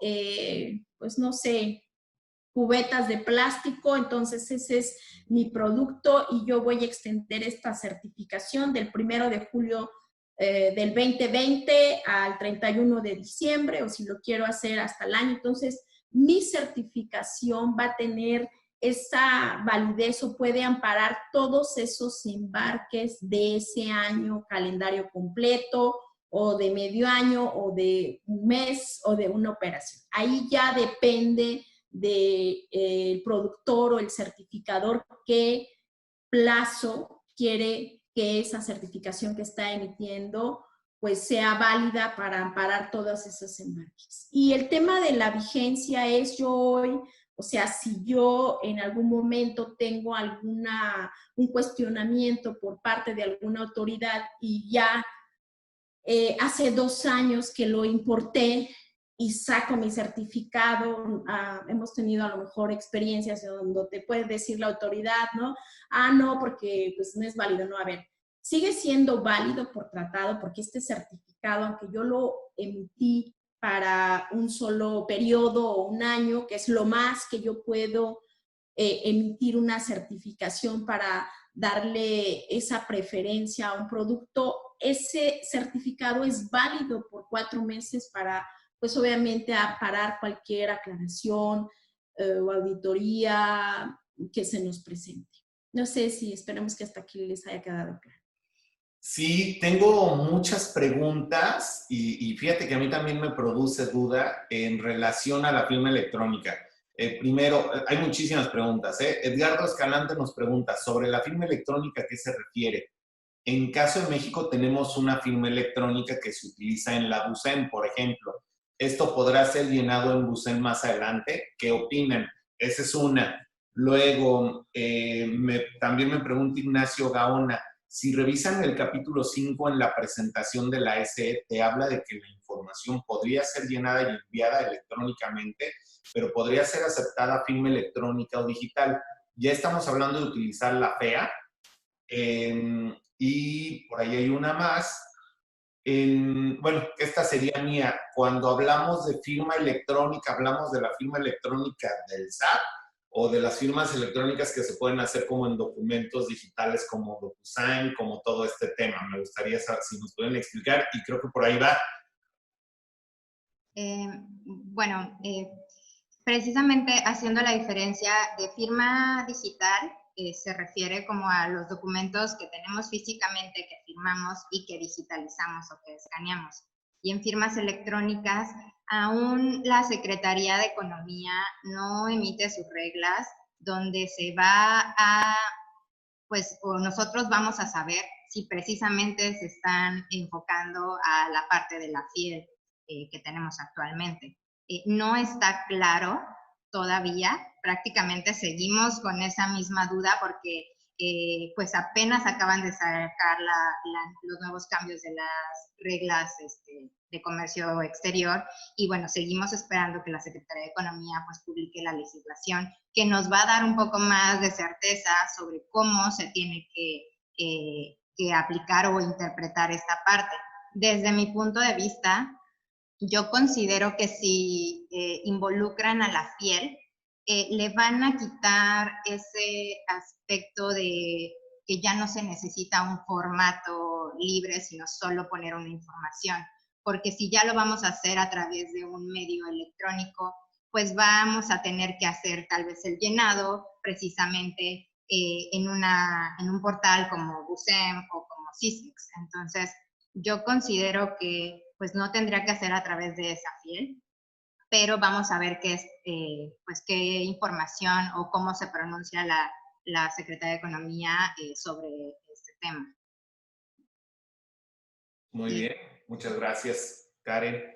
pues no sé, cubetas de plástico, entonces ese es mi producto y yo voy a extender esta certificación del 1 de julio del 2020 al 31 de diciembre, o si lo quiero hacer hasta el año. Entonces, mi certificación va a tener esa validez o puede amparar todos esos embarques de ese año calendario completo o de medio año o de un mes o de una operación. Ahí ya depende del productor o el certificador qué plazo quiere que esa certificación que está emitiendo pues sea válida para amparar todas esas embarques. Y el tema de la vigencia es yo hoy, o sea, si yo en algún momento tengo un cuestionamiento por parte de alguna autoridad y ya hace 2 años que lo importé y saco mi certificado, hemos tenido a lo mejor experiencias donde te puede decir la autoridad, ¿no? No, porque pues no es válido, no, a ver, sigue siendo válido por tratado, porque este certificado, aunque yo lo emití para un solo periodo o un año, que es lo más que yo puedo emitir una certificación para darle esa preferencia a un producto, ese certificado es válido por 4 meses para, pues obviamente, amparar cualquier aclaración o auditoría que se nos presente. No sé si esperemos que hasta aquí les haya quedado claro. Sí, tengo muchas preguntas y fíjate que a mí también me produce duda en relación a la firma electrónica. Primero, hay muchísimas preguntas. Edgardo Escalante nos pregunta sobre la firma electrónica, ¿a qué se refiere? En caso de México tenemos una firma electrónica que se utiliza en la BUSEM, por ejemplo. Esto podrá ser llenado en BUSEM más adelante. ¿Qué opinan? Esa es una. Luego, también me pregunta Ignacio Gaona, si revisan el capítulo 5 en la presentación de la SE, te habla de que la información podría ser llenada y enviada electrónicamente, pero podría ser aceptada firma electrónica o digital. Ya estamos hablando de utilizar la FEA. Y por ahí hay una más. Bueno, esta sería mía. Cuando hablamos de firma electrónica, ¿hablamos de la firma electrónica del SAT o de las firmas electrónicas que se pueden hacer como en documentos digitales como DocuSign, como todo este tema? Me gustaría saber si nos pueden explicar y creo que por ahí va. Bueno, precisamente haciendo la diferencia de firma digital, se refiere como a los documentos que tenemos físicamente, que firmamos y que digitalizamos o que escaneamos. Y en firmas electrónicas, aún la Secretaría de Economía no emite sus reglas donde se va a, pues, o nosotros vamos a saber si precisamente se están enfocando a la parte de la FIEL que tenemos actualmente. No está claro todavía, prácticamente seguimos con esa misma duda porque pues apenas acaban de sacar los nuevos cambios de las reglas de comercio exterior y bueno, seguimos esperando que la Secretaría de Economía pues publique la legislación que nos va a dar un poco más de certeza sobre cómo se tiene que aplicar o interpretar esta parte. Desde mi punto de vista, yo considero que si involucran a la FIEL, le van a quitar ese aspecto de que ya no se necesita un formato libre, sino solo poner una información. Porque si ya lo vamos a hacer a través de un medio electrónico, pues vamos a tener que hacer tal vez el llenado precisamente en un portal como BUSEM o como SISEX. Entonces, yo considero que pues no tendría que hacer a través de esa FIEL, pero vamos a ver pues qué información o cómo se pronuncia la Secretaría de Economía sobre este tema. Muy bien, muchas gracias, Karen.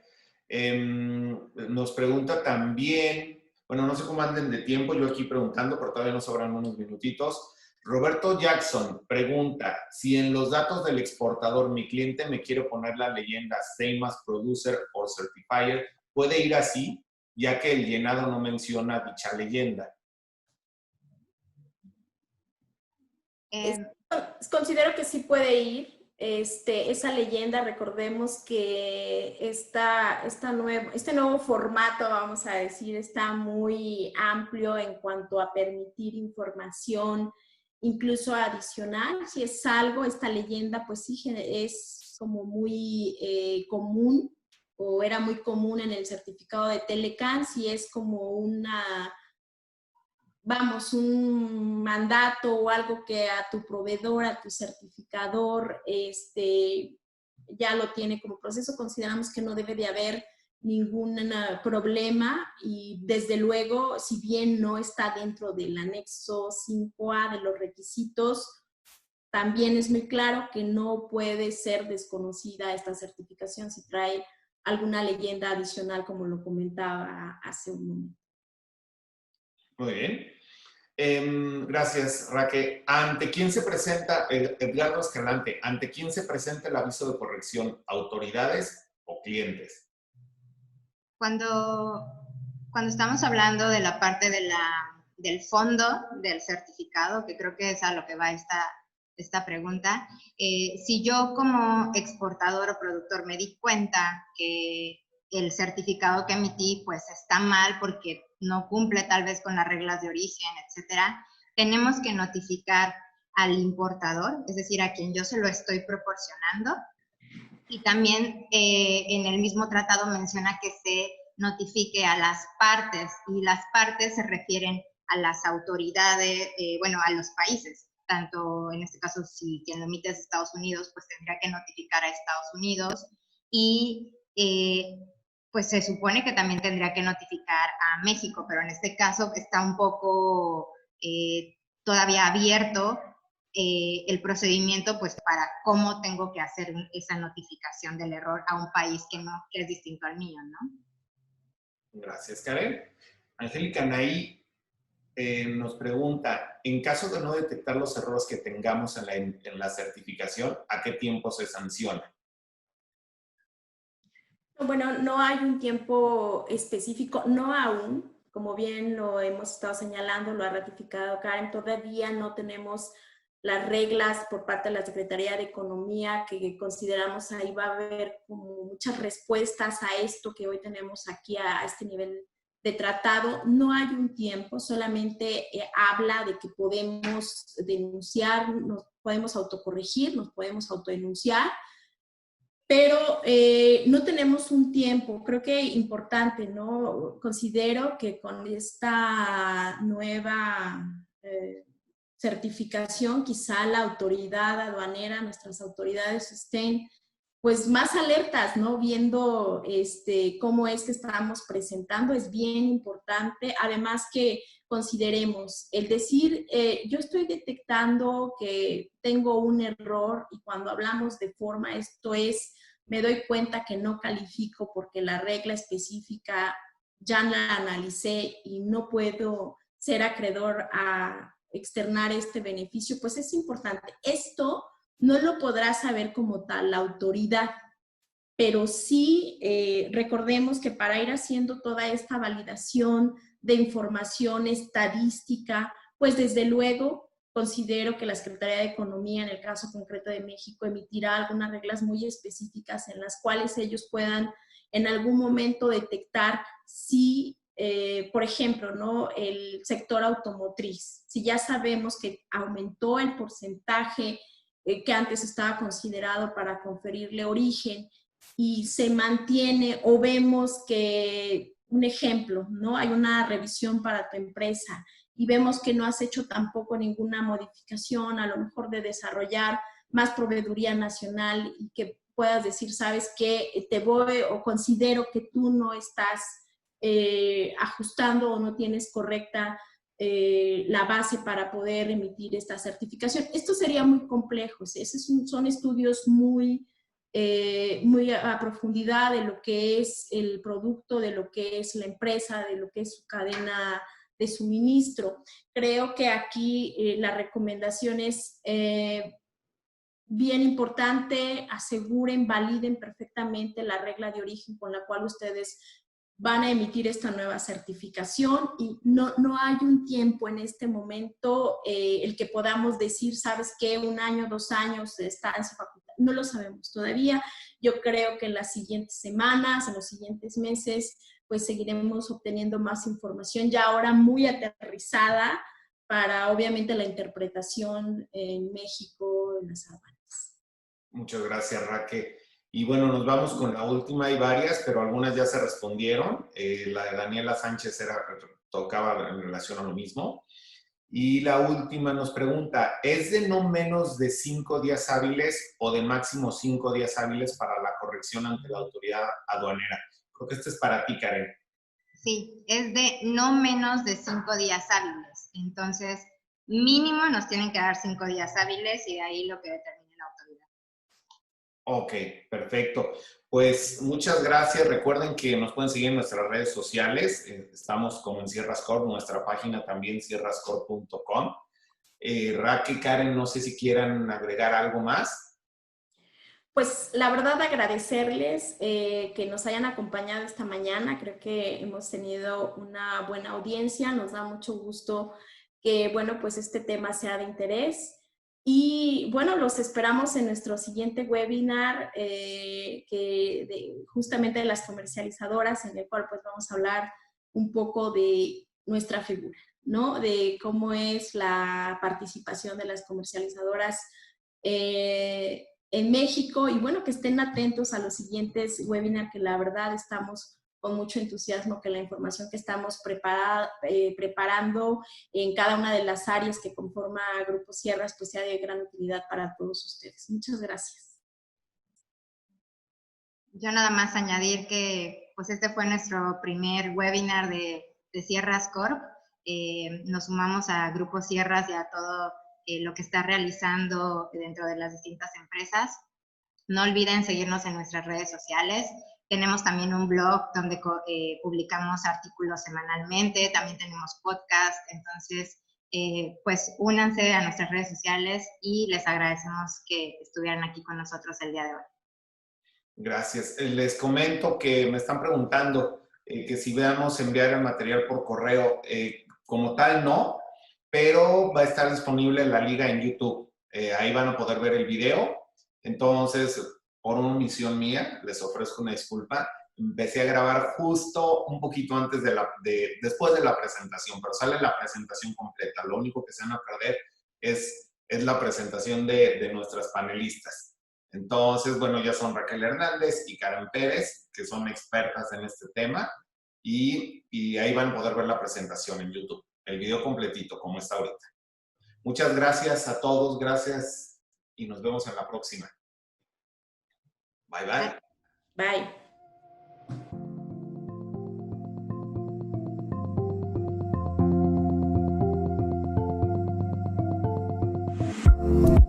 Nos pregunta también, bueno, no sé cómo anden de tiempo, yo aquí preguntando, pero todavía nos sobran unos minutitos. Roberto Jackson pregunta, si en los datos del exportador mi cliente me quiere poner la leyenda Same as Producer o Certifier, ¿puede ir así? Ya que el llenado no menciona dicha leyenda. Considero que sí puede ir. Esa leyenda, recordemos que este nuevo formato, vamos a decir, está muy amplio en cuanto a permitir información, incluso adicional. Si es algo, esta leyenda, pues sí, es como muy común, o era muy común en el certificado de Telecan, si es como un mandato o algo que a tu proveedor, a tu certificador, ya lo tiene como proceso. Consideramos que no debe de haber ningún problema y desde luego, si bien no está dentro del anexo 5A de los requisitos, también es muy claro que no puede ser desconocida esta certificación si trae alguna leyenda adicional, como lo comentaba hace un momento. Muy bien. Gracias, Raquel. ¿Ante quién se presenta, Edgardo Escalante, ante quién se presenta el aviso de corrección? ¿Autoridades o clientes? Cuando estamos hablando de la parte del fondo del certificado, que creo que es a lo que va esta pregunta, si yo como exportador o productor me di cuenta que el certificado que emití pues está mal porque no cumple tal vez con las reglas de origen, etcétera, tenemos que notificar al importador, es decir, a quien yo se lo estoy proporcionando. Y también en el mismo tratado menciona que se notifique a las partes, y las partes se refieren a las autoridades, bueno, a los países. Tanto en este caso, si quien lo emite es Estados Unidos, pues tendría que notificar a Estados Unidos, y pues se supone que también tendría que notificar a México, pero en este caso está un poco todavía abierto el procedimiento, pues para cómo tengo que hacer esa notificación del error a un país que es distinto al mío, ¿no? Gracias, Karen. Angélica Naí nos pregunta, en caso de no detectar los errores que tengamos en la certificación, ¿a qué tiempo se sanciona? Bueno, no hay un tiempo específico, no aún, como bien lo hemos estado señalando, lo ha ratificado Karen, todavía no tenemos las reglas por parte de la Secretaría de Economía, que consideramos ahí va a haber como muchas respuestas a esto que hoy tenemos aquí, a este nivel de tratado. No hay un tiempo, solamente habla de que podemos denunciar, nos podemos autocorregir, nos podemos autodenunciar, pero no tenemos un tiempo, creo que importante, ¿no? Considero que con esta nueva certificación, quizá la autoridad aduanera, nuestras autoridades estén pues más alertas, ¿no? Viendo cómo es que estamos presentando, es bien importante. Además que consideremos, el decir, yo estoy detectando que tengo un error, y cuando hablamos de forma, esto es, me doy cuenta que no califico porque la regla específica ya la analicé y no puedo ser acreedor a externar este beneficio, pues es importante. Esto no lo podrá saber como tal la autoridad, pero sí recordemos que para ir haciendo toda esta validación de información estadística, pues desde luego considero que la Secretaría de Economía, en el caso concreto de México, emitirá algunas reglas muy específicas en las cuales ellos puedan en algún momento detectar si, por ejemplo, ¿no? El sector automotriz, si ya sabemos que aumentó el porcentaje que antes estaba considerado para conferirle origen y se mantiene, o vemos que, un ejemplo, ¿no? Hay una revisión para tu empresa y vemos que no has hecho tampoco ninguna modificación, a lo mejor de desarrollar más proveeduría nacional, y que puedas decir, sabes qué, te voy o considero que tú no estás ajustando o no tienes correcta la base para poder emitir esta certificación. Esto sería muy complejo, son estudios muy a profundidad de lo que es el producto, de lo que es la empresa, de lo que es su cadena de suministro. Creo que aquí la recomendación es bien importante, aseguren, validen perfectamente la regla de origen con la cual ustedes van a emitir esta nueva certificación, y no hay un tiempo en este momento el que podamos decir, ¿sabes qué? 1 año, 2 años de estancia facultativa. No lo sabemos todavía. Yo creo que en las siguientes semanas, en los siguientes meses, pues seguiremos obteniendo más información, ya ahora muy aterrizada para obviamente la interpretación en México, en las aduanas. Muchas gracias, Raquel. Y bueno, nos vamos con la última. Hay varias, pero algunas ya se respondieron. La de Daniela Sánchez tocaba en relación a lo mismo. Y la última nos pregunta, ¿es de no menos de 5 días hábiles o de máximo 5 días hábiles para la corrección ante la autoridad aduanera? Creo que este es para ti, Karen. Sí, es de no menos de 5 días hábiles. Entonces, mínimo nos tienen que dar 5 días hábiles y de ahí lo que determine la autoridad. Ok, perfecto. Pues muchas gracias. Recuerden que nos pueden seguir en nuestras redes sociales. Estamos como en Sierras Corp, nuestra página también sierrascorp.com. Raquel, Karen, no sé si quieran agregar algo más. Pues la verdad agradecerles que nos hayan acompañado esta mañana. Creo que hemos tenido una buena audiencia. Nos da mucho gusto que, bueno, pues este tema sea de interés. Y bueno, los esperamos en nuestro siguiente webinar justamente de las comercializadoras, en el cual pues vamos a hablar un poco de nuestra figura, ¿no? De cómo es la participación de las comercializadoras en México. Y bueno, que estén atentos a los siguientes webinars, que la verdad estamos con mucho entusiasmo que la información que estamos preparando en cada una de las áreas que conforma Grupo Sierras pues sea de gran utilidad para todos ustedes. Muchas gracias. Yo nada más añadir que pues este fue nuestro primer webinar de Sierras Corp. Nos sumamos a Grupo Sierras y a todo lo que está realizando dentro de las distintas empresas. No olviden seguirnos en nuestras redes sociales. Tenemos también un blog donde publicamos artículos semanalmente, también tenemos podcast, entonces pues únanse a nuestras redes sociales y les agradecemos que estuvieran aquí con nosotros el día de hoy. Gracias. Les comento que me están preguntando que si veamos enviar el material por correo. Como tal, no, pero va a estar disponible la liga en YouTube. Ahí van a poder ver el video. Entonces, por una omisión mía, les ofrezco una disculpa. Empecé a grabar justo un poquito antes después de la presentación, pero sale la presentación completa. Lo único que se van a perder es la presentación de nuestras panelistas. Entonces, bueno, ya son Raquel Hernández y Karen Pérez, que son expertas en este tema, y ahí van a poder ver la presentación en YouTube, el video completito, como está ahorita. Muchas gracias a todos, gracias, y nos vemos en la próxima. Bye, bye. Bye.